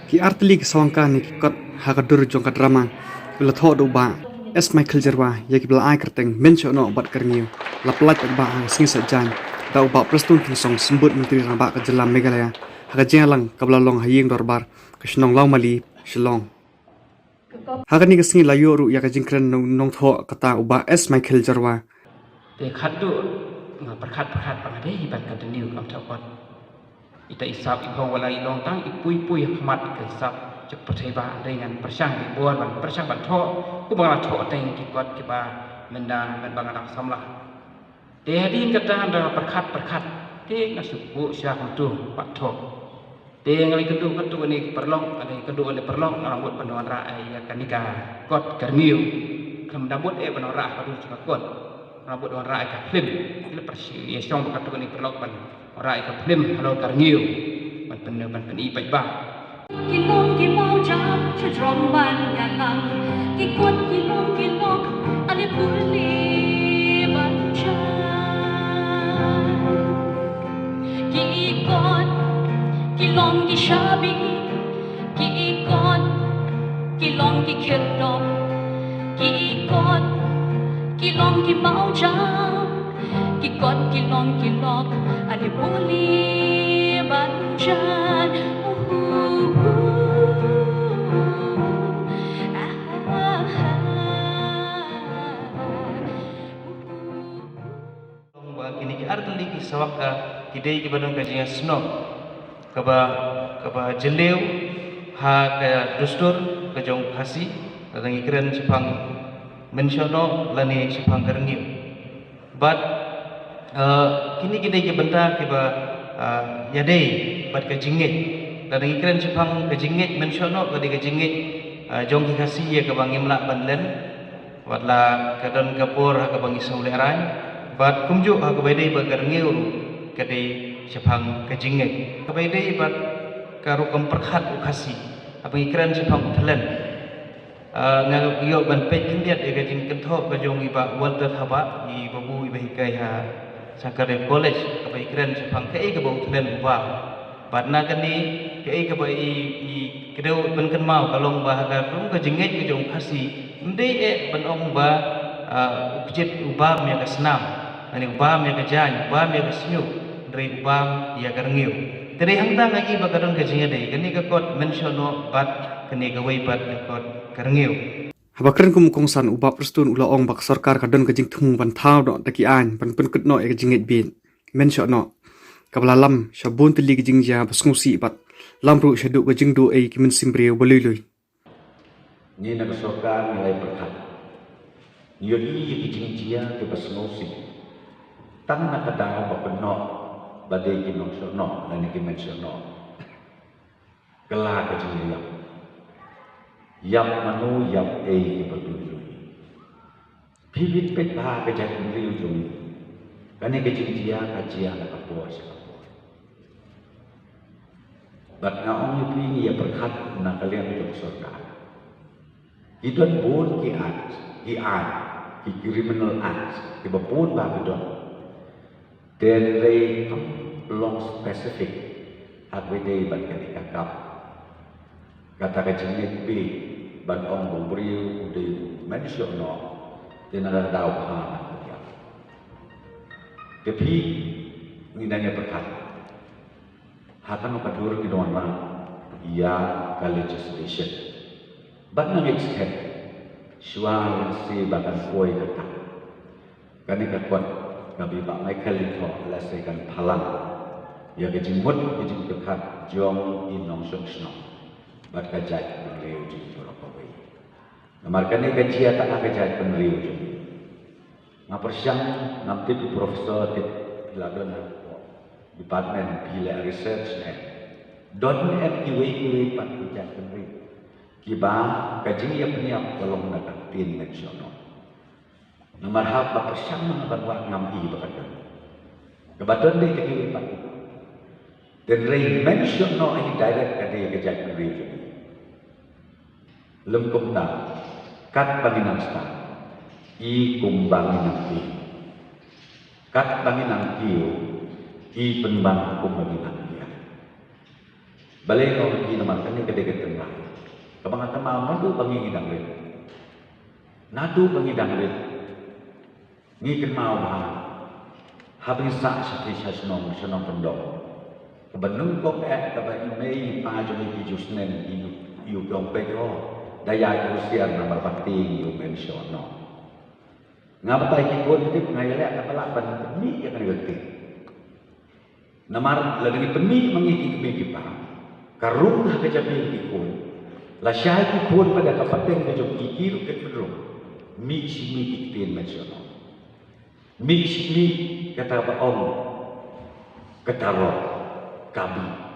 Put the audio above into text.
ki artli ki sawangka ni ki kot hakadur jong ka drama la tho do ba es Michael Jerwa ya ki bla ai kerteng mencho no bat kerniu la plat ba hang sing sa jan da ba prestun king song simbut menteri ramba ka jelam Meghalaya haka jelang kabla long haying dorbar ka shnong law mali shillong haka ni ka singi la yoru ya ka jingkren nong tho kata uba es Michael Jerwa te khadu nga perkhat pangade hibat continue kam thakot ita isap ibong wala ilong tang ipui khmat ke isap cek percaya dengan persang di buan ban persang ban tho ku bang tho teng ki kot ki ba menda ban bang anak samlah te hadi kata anda perkhat te ngasuku sya tu pak tho te ngali kedu ni perlong ani kedu ni perlong rambut panuan ra ya kanika kot kerniu kam dambut panora padu cakot rambut orang rakyat kaplim, bila persi ya syong berkata ni perlok pan rakyat kaplim kalau karngiu, pan penuh pan peni baik bah. Kilong kimau jam cedrom ban ganang, kikut kilong ale puli banca. Kikot kilong kishabi, kikot kilong kikedom, kikot kilong ki mau jam kikot kilong ade puli banjan kini ki artli ki sawaka kidei ki badong kajinya sno kaba jeleu ha ka dustur ka jong khasi kadang ikren sepang mentiono lani sepang kerniu but kini ke benda ke ba yadei bat ke jingit dan ikren sepang ke jingit mentiono ke jingit jong ki kasi ya ke bang imla banlen watla kadon kapur ke bang isau lerai but kumju ke bedei ba kerniu ke dei sepang ke jingit ke bedei bat karu kamperkhat ukasi apa ikren sepang thalen ngayo ban pe kindiat e gajing kentho bajong iba walter haba i babu iba hikai ha sakare college apa ikren sepang ke ke bau thlen ba batna kani ke ba i kedau ban kan mau kalong ba ga rum ka jinget ke jong khasi ndei e ban ong ba ukjet ubam ya kasnam ani ubam ya kajan ubam ya kasnyu ndrei ubam ya garngiu dari hangta ngagi ba kadon ka jinget dei kani ka kot mentiono bat kani ka wei bat ka kot karngiu habakren kum kongsan uba prestun ula ong bak sarkar kadon ka jing thung ban thau do taki an ban pen kut no e jing et bin men sho no kabla lam shabun tli ki jing ja basngusi bat lam ru shadu ka jing do e ki men simbre bolui ni na sarkar nilai perkat yodi ki jing jia ke basngusi tan na kada ba penno badai ki no sho no na ni ki men sho no kala ka jing yap manu yap ki badui pivit peta ka jai riu jumi kani ke jia ka jia na ka puas bat na ong pi ya perkhat na kalian itu sarkar idon bon ki criminal acts ki bapun ba idon then they long specific agwede bat kani kakap kata kajingit bi ban ong bumbriu de mention no dinara dau ha ya tapi ni nanya perkat hakan kadur ki don ma ya ka legislation ban nang extend suang si bakan koi kata kani ka kon nabi ba Michael tho la se kan phalang ya ke jingmut ke jing perkat jong in nong song sno bat kajat penriu jing Jokowi. Namarkani kajia tak kajat penriu jing. Ngapersyang nampi profesor di Ladon Department Bila Research net. Don kiwi pat kajat penriu. Kiba kajing ya peniap kolong nak tin mensiono. Namarhab bapersyang mengabat ngampi bakadon. Kebaton di kiwi pat. Dan ray mention no ini direct kadi kejat penriu. Lengkap tak kat banginan sta i kumbanginan ki kat banginan ki i penbang kumbanginan dia Balik kau pergi nama kan ni kedai tengah. Kabang kata mau nadu bangi ngidang rit. Nadu bangi ngidang rit. Ni kan mau bah. Habis sak seperti senong pendok. Kebenung kau kabang ini pajang di jusnen iu kau peko. Daya usia nomor penting iu mention. Ngapa tak ikut itu pengayalnya kepala pandemi yang kena gerti. Namar lagi peni mengikut kita. Karungah kejabi ikut. La syahid ikut pada kapateng kejap ikir ke kedrung. Mi ikitin mention. Mi kata apa om kata roh kabi.